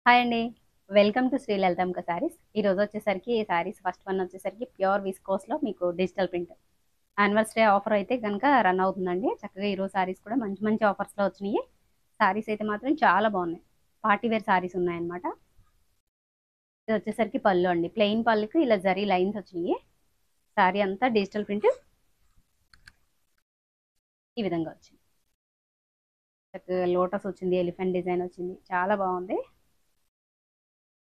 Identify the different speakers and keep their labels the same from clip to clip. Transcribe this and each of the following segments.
Speaker 1: Hi అండి. Welcome to Sri Lalithambika sarees. ఈరోజు వచ్చేసరికి ఈ శారీస్ ఫస్ట్ వన్ వచ్చేసరికి ప్యూర్ విస్కోస్‌లో మీకు డిజిటల్ ప్రింట్. యానివర్సరీ ఆఫర్ అయితే గనక రన్ అవుతుందండి. చక్కగా ఈరోజు శారీస్ కూడా మంచి మంచి ఆఫర్స్‌లో వచ్చినియి. శారీస్ అయితే మాత్రం చాలా బాగున్నాయి. పార్టీ వేర్ శారీస్ ఉన్నాయన్నమాట. ఇది వచ్చేసరికి పళ్ళు అండి. ప్లెయిన్ పళ్ళుకి ఇలా జరీ లైన్స్ వచ్చినియి. శారీ అంతా డిజిటల్ ప్రింట్ ఈ విధంగా వచ్చింది. చక్కగా లోటస్ వచ్చింది, ఎలిఫెంట్ డిజైన్ వచ్చింది. చాలా బాగుంది.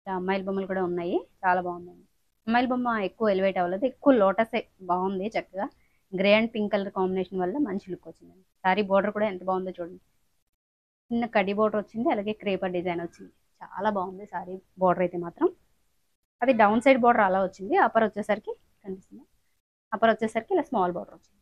Speaker 1: అమ్మాయిల బొమ్మలు కూడా ఉన్నాయి. చాలా బాగుందండి. అమ్మాయిల బొమ్మ ఎక్కువ ఎలివేట్ అవ్వలేదు. ఎక్కువ లోటసే బాగుంది. చక్కగా grey and pink colour combination వల్ల మంచి లుక్ వచ్చిందండి. సారీ బోర్డర్ కూడా ఎంత బాగుందో చూడండి. చిన్న కడ్డీ బోర్డర్ వచ్చింది, అలాగే క్రేపర్ డిజైన్ వచ్చింది. చాలా బాగుంది సారీ బోర్డర్ అయితే మాత్రం. అది డౌన్ సైడ్ బోర్డర్ అలా వచ్చింది. అప్పర్ వచ్చేసరికి కనిపిస్తుంది. అప్పర్ వచ్చేసరికి ఇలా స్మాల్ బోర్డర్ వచ్చింది.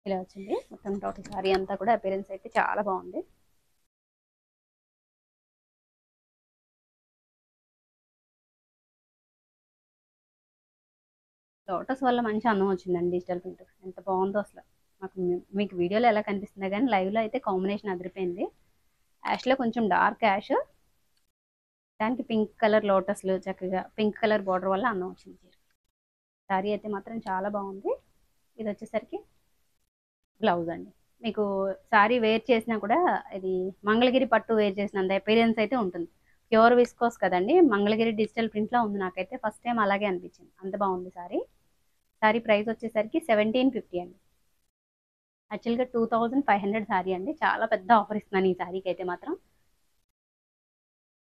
Speaker 1: ఇలా వచ్చింది మొత్తం టోటల్ సారీ అంతా కూడా అపిరెన్స్ అయితే చాలా బాగుంది. లోటస్ వల్ల మంచి అందం వచ్చిందండి. డిజిటల్ ప్రింట్ ఎంత బాగుందో అసలు. మాకు మీకు వీడియోలో ఎలా కనిపిస్తుందో కానీ లైవ్లో అయితే కాంబినేషన్ అదిరిపోయింది. యాష్లో కొంచెం డార్క్ యాష్, దానికి పింక్ కలర్ లోటస్లు, చక్కగా పింక్ కలర్ బార్డర్ వల్ల అందం వచ్చింది. శారీ అయితే మాత్రం చాలా బాగుంది. ఇది వచ్చేసరికి బ్లౌజ్ అండి. మీకు శారీ వేర్ చేసినా కూడా ఇది మంగళగిరి పట్టు వేర్ చేసినంత అపీరియన్స్ అయితే ఉంటుంది. ప్యూర్ విస్కోస్ కదండి, మంగళగిరి డిజిటల్ ప్రింట్లో ఉంది. నాకైతే ఫస్ట్ టైం అలాగే అనిపించింది. అంత బాగుంది శారీ. శారీ ప్రైస్ వచ్చేసరికి 1750 అండి. యాక్చువల్గా 2500 శారీ అండి. చాలా పెద్ద ఆఫర్ ఇస్తున్నాను ఈ శారీకి అయితే మాత్రం.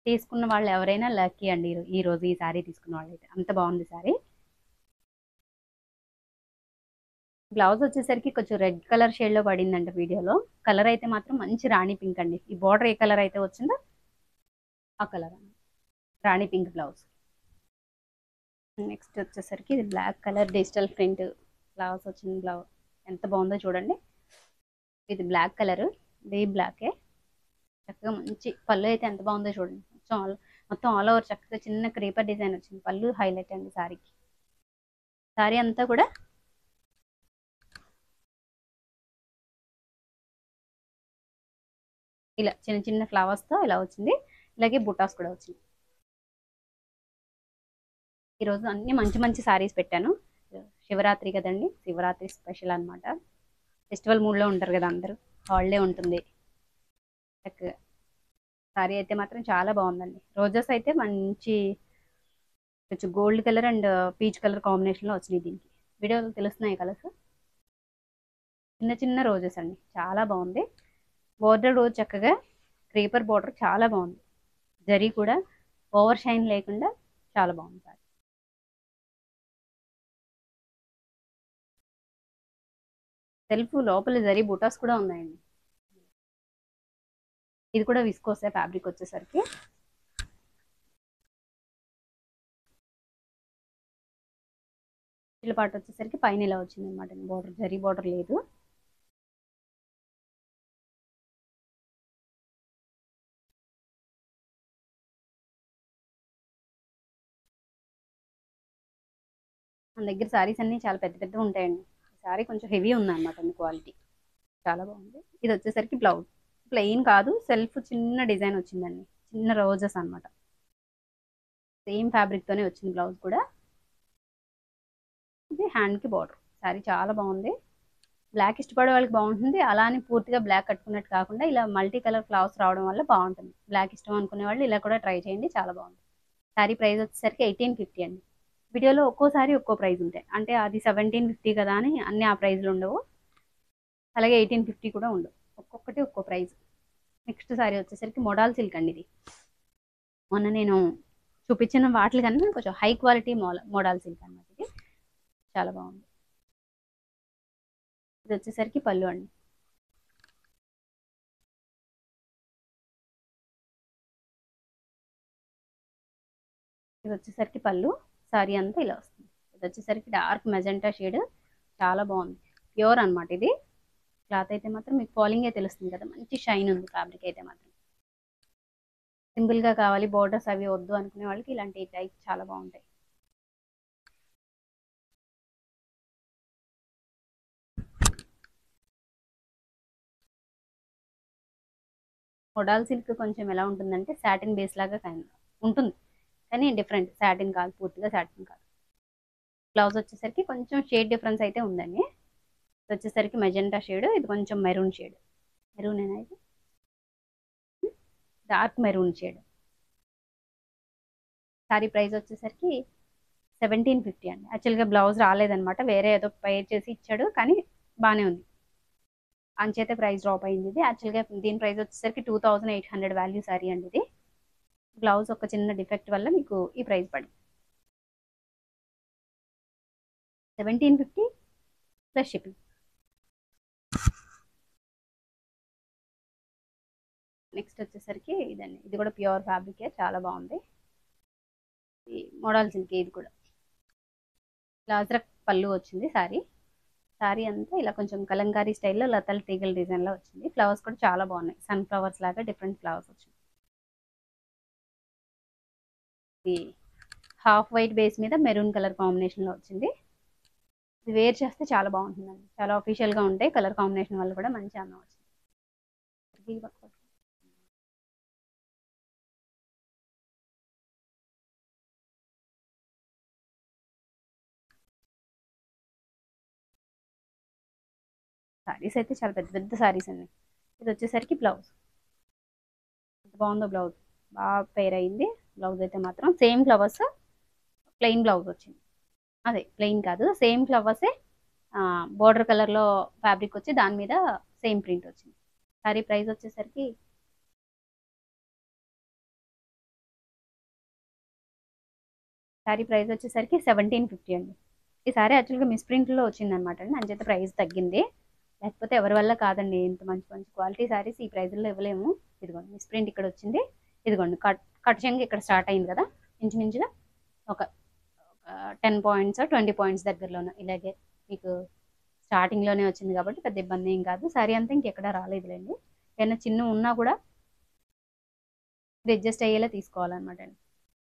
Speaker 1: తీసుకున్న వాళ్ళు ఎవరైనా లక్కీ అండి. ఈ రోజు ఈ శారీ తీసుకున్న వాళ్ళు అయితే అంత బాగుంది శారీ. బ్లౌజ్ వచ్చేసరికి కొంచెం రెడ్ కలర్ షేడ్ లో పడిందంట వీడియోలో. కలర్ అయితే మాత్రం మంచి రాణి పింక్ అండి. ఈ బార్డర్ ఏ కలర్ అయితే వచ్చిందో ఆ కలర్ అండి. రాణి పింక్ బ్లౌజ్. నెక్స్ట్ వచ్చేసరికి ఇది black colour digital print blouse వచ్చింది. బ్లౌజ్ ఎంత బాగుందో చూడండి. ఇది బ్లాక్ కలర్, డీప్ బ్లాకే. చక్కగా మంచి పళ్ళు అయితే ఎంత బాగుందో చూడండి. మొత్తం ఆల్ ఓవర్ చక్కగా చిన్న క్రీపర్ డిజైన్ వచ్చింది. పళ్ళు హైలైట్ అండి శారీకి. శారీ అంతా కూడా ఇలా చిన్న చిన్న ఫ్లవర్స్ తో ఇలా వచ్చింది. ఇలాగే బుటాస్ కూడా వచ్చింది. ఈరోజు అన్ని మంచి మంచి శారీస్ పెట్టాను. శివరాత్రి కదండి, శివరాత్రి స్పెషల్ అనమాట. ఫెస్టివల్ మూడ్లో ఉంటారు కదా అందరూ. హాలిడే ఉంటుంది. చక్కగా శారీ అయితే మాత్రం చాలా బాగుందండి. రోజెస్ అయితే మంచి కొంచెం gold colour and peach colour కాంబినేషన్లో వచ్చినాయి దీనికి. వీడియోలో తెలుస్తున్నాయి కలర్స్. చిన్న చిన్న రోజెస్ అండి, చాలా బాగుంది. బోర్డర్ రోజు చక్కగా క్రీపర్ బోర్డర్ చాలా బాగుంది. జరీ కూడా ఓవర్ షైన్ లేకుండా చాలా బాగుంది సార్. సెల్ఫ్ లోపల జరీ బుటాస్ కూడా ఉన్నాయండి. ఇది కూడా విస్కోసే ఫ్యాబ్రిక్ వచ్చేసరికి. చిల్ల పాట వచ్చేసరికి పైన ఇలా వచ్చింది అనమాట. బోర్డర్ జరీ బోర్డర్ లేదు. మన దగ్గర శారీస్ అన్ని చాలా పెద్ద పెద్ద ఉంటాయండి. శారీ కొంచెం హెవీ ఉందన్నమాట క్వాలిటీ. చాలా బాగుంది. ఇది వచ్చేసరికి బ్లౌజ్ ప్లెయిన్ కాదు, సెల్ఫ్ చిన్న డిజైన్ వచ్చిందండి. చిన్న రోజెస్ అనమాట. సేమ్ ఫ్యాబ్రిక్ తోనే వచ్చింది బ్లౌజ్ కూడా. ఇది హ్యాండ్ కి బార్డర్. శారీ చాలా బాగుంది. బ్లాక్ ఇష్టపడే వాళ్ళకి బాగుంటుంది. అలా అని పూర్తిగా బ్లాక్ కట్టుకున్నట్టు కాకుండా ఇలా మల్టీ కలర్ ఫ్లవర్స్ రావడం వల్ల బాగుంటుంది. బ్లాక్ ఇష్టం అనుకునే వాళ్ళు ఇలా కూడా ట్రై చేయండి, చాలా బాగుంది. శారీ ప్రైస్ వచ్చేసరికి 1850 అండి. వీడియోలో ఒక్కోసారి ఒక్కో ప్రైస్ ఉంటాయి. అంటే అది 1750 కదా అని అన్ని ఆ ప్రైజ్లు ఉండవు. అలాగే 1850 కూడా ఉండవు. ఒక్కొక్కటి ఒక్కో ప్రైస్. నెక్స్ట్ శారీ వచ్చేసరికి మోడల్ సిల్క్ అండి. ఇది మొన్న నేను చూపించిన వాటి కన్నా కొంచెం హై క్వాలిటీ మోడల్ సిల్క్ అన్నమాట. ఇది చాలా బాగుంది. ఇది వచ్చేసరికి పళ్ళు అండి. ఇది వచ్చేసరికి పళ్ళు. సారీ అంతా ఇలా వస్తుంది. ఇది వచ్చేసరికి డార్క్ మెజెంటా షేడ్. చాలా బాగుంది. ప్యూర్ అనమాట ఇది. క్లాత్ అయితే మాత్రం మీకు ఫాలింగే తెలుస్తుంది కదా, మంచి షైన్ ఉంది ఫ్యాబ్రిక్ అయితే మాత్రం. సింపుల్ గా కావాలి, బోర్డర్స్ అవి వద్దు అనుకునే వాళ్ళకి ఇలాంటి టైప్ చాలా బాగుంటాయి. మొడాల్ సిల్క్ కొంచెం ఎలా ఉంటుందంటే సాటిన్ బేస్ లాగా ఉంటుంది, కానీ డిఫరెంట్. సాటిన్ కాదు, పూర్తిగా సాటిన్ కాదు. బ్లౌజ్ వచ్చేసరికి కొంచెం షేడ్ డిఫరెన్స్ అయితే ఉందండి. ఇది వచ్చేసరికి మెజెంటా షేడ్, ఇది కొంచెం మెరూన్ షేడ్. మెరూన్ ఏనా ఇది? Dark maroon shade. Sorry price వచ్చేసరికి 1750 అండి. యాక్చువల్గా బ్లౌజ్ రాలేదనమాట, వేరే ఏదో పైర్ చేసి ఇచ్చాడు, కానీ బాగానే ఉంది. అంచేతే ప్రైస్ డ్రాప్ అయింది. ఇది యాక్చువల్గా దీని ప్రైస్ వచ్చేసరికి 2800 వాల్యూ సారీ అండి ఇది. బ్లౌజ్ ఒక చిన్న డిఫెక్ట్ వల్ల మీకు ఈ ప్రైస్ పడింది. 1750 ప్లస్ షిప్పింగ్. నెక్స్ట్ వచ్చేసరికి ఇదండి, ఇది కూడా ప్యూర్ ఫ్యాబ్రికే, చాలా బాగుంది. ఈ మోడల్ సిల్క్, ఇది కూడా లాజ్రక్ పళ్ళు వచ్చింది సారీ. సారీ అంతా ఇలా కొంచెం కలంకారీ స్టైల్లో లతల్ తీగల డిజైన్లో వచ్చింది. ఫ్లవర్స్ కూడా చాలా బాగున్నాయి, సన్ ఫ్లవర్స్ లాగా డిఫరెంట్ ఫ్లవర్స్ వచ్చింది. ఇది హాఫ్ వైట్ బేస్ మీద మెరూన్ కలర్ కాంబినేషన్లో వచ్చింది. ఇది వేర్ చేస్తే చాలా బాగుంటుందండి, చాలా అఫీషియల్గా ఉంటాయి. కలర్ కాంబినేషన్ వల్ల కూడా మంచి అందం వచ్చింది. సారీస్ అయితే చాలా పెద్ద పెద్ద సారీస్ అండి. ఇది వచ్చేసరికి బ్లౌజ్, ఎంత బాగుందో బ్లౌజ్, బాగా పేర్ అయింది. బ్లౌజ్ అయితే మాత్రం సేమ్ ఫ్లవర్స్, ప్లెయిన్ బ్లౌజ్ వచ్చింది. అదే ప్లెయిన్ కాదు, సేమ్ ఫ్లవర్సే బోర్డర్ కలర్లో ఫ్యాబ్రిక్ వచ్చి దాని మీద సేమ్ ప్రింట్ వచ్చింది. సారీ ప్రైస్ వచ్చేసరికి సారీ ప్రైస్ వచ్చేసరికి 1750 అండి. ఈ సారీ యాక్చువల్గా మిస్ ప్రింట్లో వచ్చింది అనమాట అండి, అంచేత ప్రైస్ తగ్గింది. లేకపోతే ఎవరి వల్ల కాదండి, ఇంత మంచి మంచి క్వాలిటీ సారీస్ ఈ ప్రైజ్లో ఇవ్వలేము. ఇదిగోండి మిస్ ప్రింట్ ఇక్కడ వచ్చింది. ఇదిగోండి కట్ చెంగు ఇక్కడ స్టార్ట్ అయింది కదా, ఇంచుమించుగా ఒక 10 పాయింట్స్ 20 పాయింట్స్ దగ్గరలోనే ఇలాగే మీకు స్టార్టింగ్లోనే వచ్చింది కాబట్టి పెద్ద ఇబ్బంది ఏం కాదు. సారీ అంతా ఇంకెక్కడ రాలేదులేండి. ఏదైనా చిన్న ఉన్నా కూడా ఇది అడ్జస్ట్ అయ్యేలా తీసుకోవాలన్నమాట అండి.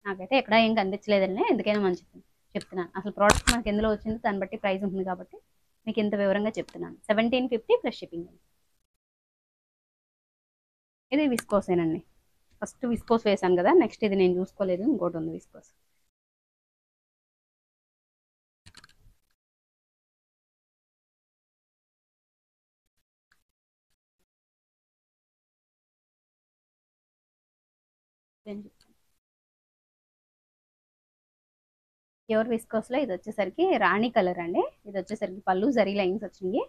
Speaker 1: నాకైతే ఎక్కడ ఏం కనిపించలేదండి, ఎందుకైనా మంచిది చెప్తున్నాను. అసలు ప్రోడక్ట్ మనకి ఎందులో వచ్చిందో దాన్ని బట్టి ప్రైస్ ఉంటుంది కాబట్టి మీకు ఇంత వివరంగా చెప్తున్నాను. 1750 ప్లస్ షిప్పింగ్ అండి. ఇది విస్కోసేనండి. ఫస్ట్ విస్కోస్ వేసాను కదా, నెక్స్ట్ ఇది నేను చూసుకోలేదు, ఇంకోటి ఉంది విస్కోస్. ప్యూర్ విస్కోస్లో ఇది వచ్చేసరికి రాణి కలర్ అండి. ఇది వచ్చేసరికి పళ్ళు జరీ లైన్స్ వచ్చినాయి.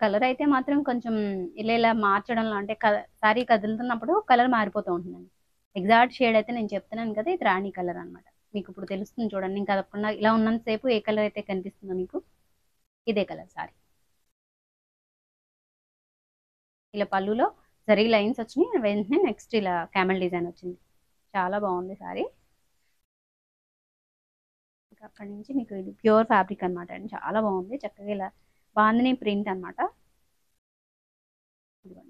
Speaker 1: కలర్ అయితే మాత్రం కొంచెం ఇలా ఇలా మార్చడంలో అంటే సారీ కదులుతున్నప్పుడు కలర్ మారిపోతూ ఉంటుందండి. ఎగ్జాక్ట్ షేడ్ అయితే నేను చెప్తున్నాను కదా, ఇది రాణి కలర్ అనమాట. మీకు ఇప్పుడు తెలుస్తుంది చూడండి, నేను కదపకుండా ఇలా ఉన్నంతసేపు ఏ కలర్ అయితే కనిపిస్తుందో మీకు ఇదే కలర్ సారీ. ఇలా పళ్ళులో జరీ లైన్స్ వచ్చినాయి, వెంటనే నెక్స్ట్ ఇలా క్యామెల్ డిజైన్ వచ్చింది. చాలా బాగుంది సారీ. ఇంకా అక్కడి నుంచి మీకు ఇది ప్యూర్ ఫ్యాబ్రిక్ అనమాట అండి, చాలా బాగుంది. చక్కగా ఇలా బాందిని ప్రింట్ అనమాట.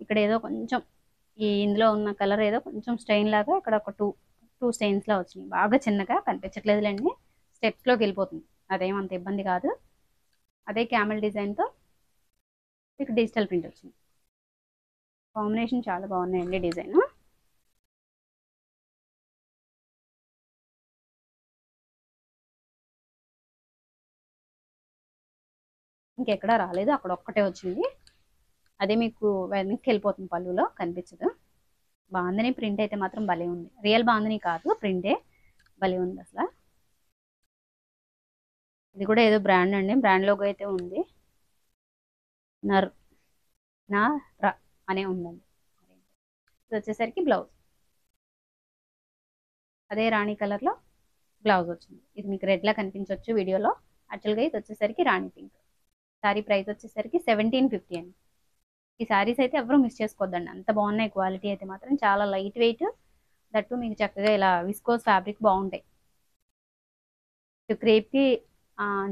Speaker 1: ఇక్కడ ఏదో కొంచెం ఈ ఇందులో ఉన్న కలర్ ఏదో కొంచెం స్టెయిన్ లాగా ఇక్కడ ఒక టూ స్టెయిన్స్ లా వచ్చినాయి, బాగా చిన్నగా కనిపించట్లేదులేండి, స్టెప్స్లోకి వెళ్ళిపోతుంది, అదేమంత ఇబ్బంది కాదు. అదే క్యామెల్ డిజైన్తో మీకు డిజిటల్ ప్రింట్ వచ్చింది. కాంబినేషన్ చాలా బాగున్నాయండి డిజైన్. ఇంకెక్కడా రాలేదు, అక్కడ ఒక్కటే వచ్చింది. అదే మీకు వెనక్కి వెళ్ళిపోతుంది, పళ్ళులో కనిపించదు. బాందిని ప్రింట్ అయితే మాత్రం భలే ఉంది, రియల్ బాందిని కాదు, ప్రింటే భలే ఉంది అసలు. ఇది కూడా ఏదో బ్రాండ్ అండి, బ్రాండ్ లోగో అయితే ఉంది, నర్ నా ర అనే ఉందండి. ఇది వచ్చేసరికి బ్లౌజ్, అదే రాణి కలర్లో బ్లౌజ్ వచ్చింది. ఇది మీకు రెడ్లా కనిపించవచ్చు వీడియోలో, యాక్చువల్గా ఇది వచ్చేసరికి రాణి పింక్. సారీ ప్రైస్ వచ్చేసరికి 1750 అండి. ఈ సారీస్ అయితే ఎవరు మిస్ చేసుకోవద్దండి, అంత బాగున్నాయి. క్వాలిటీ అయితే మాత్రం చాలా లైట్ వెయిట్, దట్టు మీకు చక్కగా ఇలా విస్కోస్ ఫ్యాబ్రిక్ బాగుంటాయి. క్రేప్కి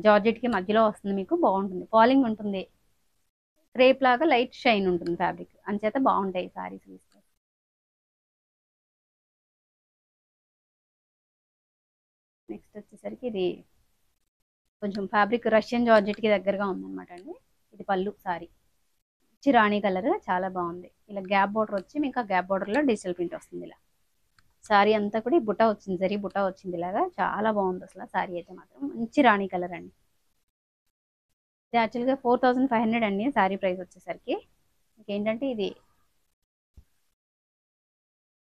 Speaker 1: జార్జెట్కి మధ్యలో వస్తుంది, మీకు బాగుంటుంది, ఫాలింగ్ ఉంటుంది, క్రేప్ లాగా లైట్ షైన్ ఉంటుంది ఫ్యాబ్రిక్, అంచేత బాగుంటాయి సారీస్ విస్కోస్. నెక్స్ట్ వచ్చేసరికి ఇది కొంచెం ఫ్యాబ్రిక్ రష్యన్ జార్జెట్కి దగ్గరగా ఉందన్నమాట అండి. ఇది పళ్ళు సారీ, మంచి రాణి కలర్, చాలా బాగుంది. ఇలా గ్యాప్ బోర్డర్ వచ్చి మీకు ఆ గ్యాప్ బోర్డర్లో డిజిటల్ ప్రింట్ వస్తుంది. ఇలా సారీ అంతా కూడా ఈ బుట్ట వచ్చింది, జరీ బుట్ట వచ్చింది. ఇలాగా చాలా బాగుంది అసలు. సారీ అయితే మాత్రం మంచి రాణి కలర్ అండి. ఇది యాక్చువల్గా 4500 అండి సారీ ప్రైస్ వచ్చేసరికి. ఇంకేంటంటే ఇది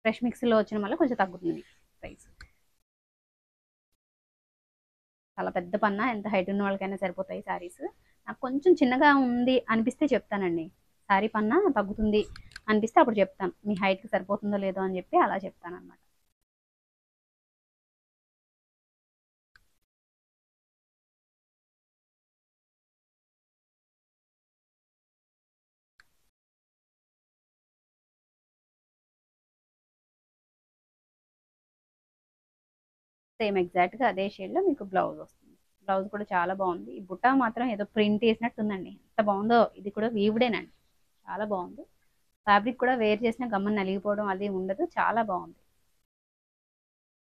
Speaker 1: ఫ్రెష్ మిక్స్లో వచ్చిన వల్ల కొంచెం తగ్గుతుంది ప్రైస్. చాలా పెద్ద పన్నా, ఎంత హైట్ ఉన్న వాళ్ళకైనా సరిపోతాయి సారీస్. నాకు కొంచెం చిన్నగా ఉంది అనిపిస్తే చెప్తానండి, సారీ పన్నా తగ్గుతుంది అనిపిస్తే అప్పుడు చెప్తాను, మీ హైట్కి సరిపోతుందో లేదో అని చెప్పి అలా చెప్తాను అనమాట. సేమ్ ఎగ్జాక్ట్గా అదే షేడ్లో మీకు బ్లౌజ్ వస్తుంది. బ్లౌజ్ కూడా చాలా బాగుంది. ఈ బుట్ట మాత్రం ఏదో ప్రింట్ వేసినట్టు ఉందండి, ఎంత బాగుందో. ఇది కూడా వీవుడేనండి, చాలా బాగుంది. ఫ్యాబ్రిక్ కూడా వేర్ చేసిన గమ్మని నలిగిపోవడం అది ఉండదు, చాలా బాగుంది.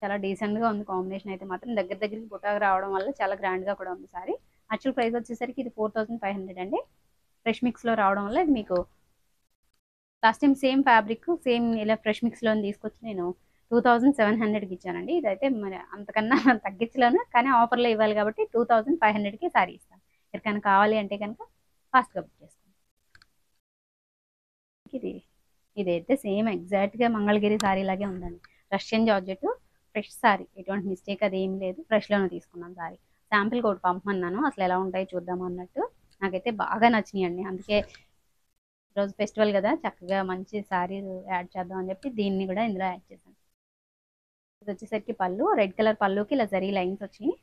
Speaker 1: చాలా డీసెంట్గా ఉంది కాంబినేషన్ అయితే మాత్రం. దగ్గరికి బుట్టాగా రావడం వల్ల చాలా గ్రాండ్గా కూడా ఉంది సారీ. యాక్చువల్ ప్రైస్ వచ్చేసరికి ఇది 4500 అండి. ఫ్రెష్ మిక్స్లో రావడం వల్ల ఇది మీకు last time same fabric same ఇలా ఫ్రెష్ మిక్స్లో తీసుకొచ్చి నేను 2700కి ఇచ్చానండి. ఇదైతే మరి అంతకన్నా తగ్గించలేను, కానీ ఆఫర్లో ఇవ్వాలి కాబట్టి 2500కి సారీ ఇస్తాను. ఎవరికైనా కావాలి అంటే కనుక ఫాస్ట్గా బుక్ చేసుకోండి. ఇది ఇదైతే సేమ్ ఎగ్జాక్ట్గా మంగళగిరి సారీ లాగే ఉందండి. రష్యన్ జార్జెట్ ఫ్రెష్ సారీ, ఎటువంటి మిస్టేక్ అది ఏం లేదు. ఫ్రెష్లోనే తీసుకున్నాను సారీ. శాంపిల్ కోట్ పంపమన్నాను, అసలు ఎలా ఉంటాయి చూద్దాం అన్నట్టు. నాకైతే బాగా నచ్చినాయి అండి, అందుకే ఈరోజు ఫెస్టివల్ కదా, చక్కగా మంచి సారీ యాడ్ చేద్దాం అని చెప్పి దీన్ని కూడా ఇందులో యాడ్ చేశాను. ఇది వచ్చేసరికి పళ్ళు, రెడ్ కలర్ పళ్ళుకి ఇలా జరీ లైన్స్ వచ్చినాయి.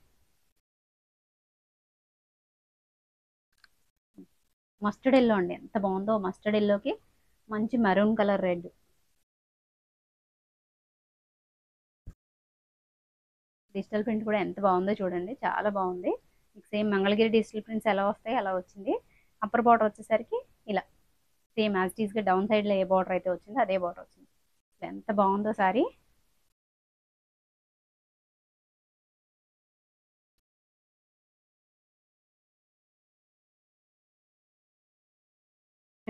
Speaker 1: మస్టర్డ్ ఎల్లో అండి, ఎంత బాగుందో. మస్టర్డ్ ఎల్లోకి మంచి maroon colour red. Digital print కూడా ఎంత బాగుందో చూడండి, చాలా బాగుంది. సేమ్ మంగళగిరి డిజిటల్ ప్రింట్స్ ఎలా వస్తాయి అలా వచ్చింది. అప్పర్ బార్డర్ వచ్చేసరికి ఇలా సేమ్ యాజ్ టీస్గా డౌన్ సైడ్లో ఏ బార్డర్ అయితే వచ్చిందో అదే బార్డర్ వచ్చింది. ఎంత బాగుందో సారీ.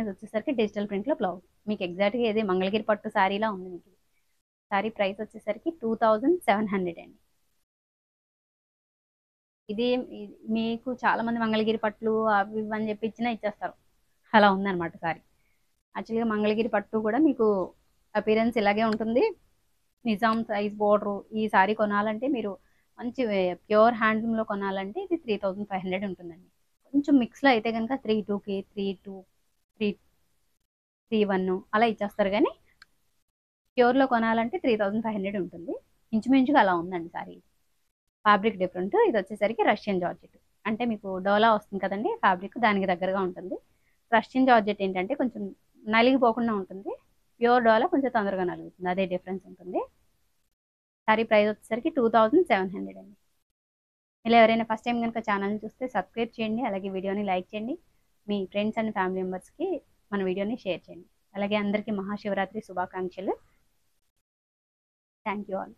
Speaker 1: ఇది వచ్చేసరికి డిజిటల్ ప్రింట్లో బ్లౌజ్. మీకు ఎగ్జాక్ట్గా ఏది మంగళగిరి పట్టు శారీలా ఉంది. మీకు శారీ ప్రైస్ వచ్చేసరికి 2700 అండి. ఇది మీకు చాలా మంది మంగళగిరి పట్లు అవి ఇవి అని చెప్పి ఇచ్చేస్తారు, అలా ఉందన్నమాట సారీ. యాక్చువల్గా మంగళగిరి పట్టు కూడా మీకు అపీరెన్స్ ఇలాగే ఉంటుంది. Nizam size border. ఈ సారీ కొనాలంటే మీరు మంచి ప్యూర్ హ్యాండ్లూమ్లో కొనాలంటే ఇది 3500 ఉంటుందండి. కొంచెం మిక్స్లో అయితే కనుక 32కి 32 331 అలా ఇచ్చేస్తారు, కానీ ప్యూర్లో కొనాలంటే 3500 ఉంటుంది. ఇంచుమించుగా అలా ఉందండి సారీ. Fabric different. ఇది వచ్చేసరికి రష్యన్ జార్జెట్, అంటే మీకు డోలా వస్తుంది కదండి ఫ్యాబ్రిక్, దానికి దగ్గరగా ఉంటుంది. రష్యన్ జార్జెట్ ఏంటంటే కొంచెం నలిగిపోకుండా ఉంటుంది, ప్యూర్ డోలా కొంచెం తొందరగా నలుగుతుంది, అదే డిఫరెన్స్ ఉంటుంది. సారీ ప్రైస్ వచ్చేసరికి 2700 అండి. ఇలా ఎవరైనా ఫస్ట్ టైం కనుక ఛానల్ని చూస్తే సబ్స్క్రైబ్ చేయండి, అలాగే వీడియోని లైక్ చేయండి, మీ ఫ్రెండ్స్ అండ్ ఫ్యామిలీ మెంబర్స్కి మన వీడియోని షేర్ చేయండి. అలాగే అందరికీ మహాశివరాత్రి శుభాకాంక్షలు. Thank you all.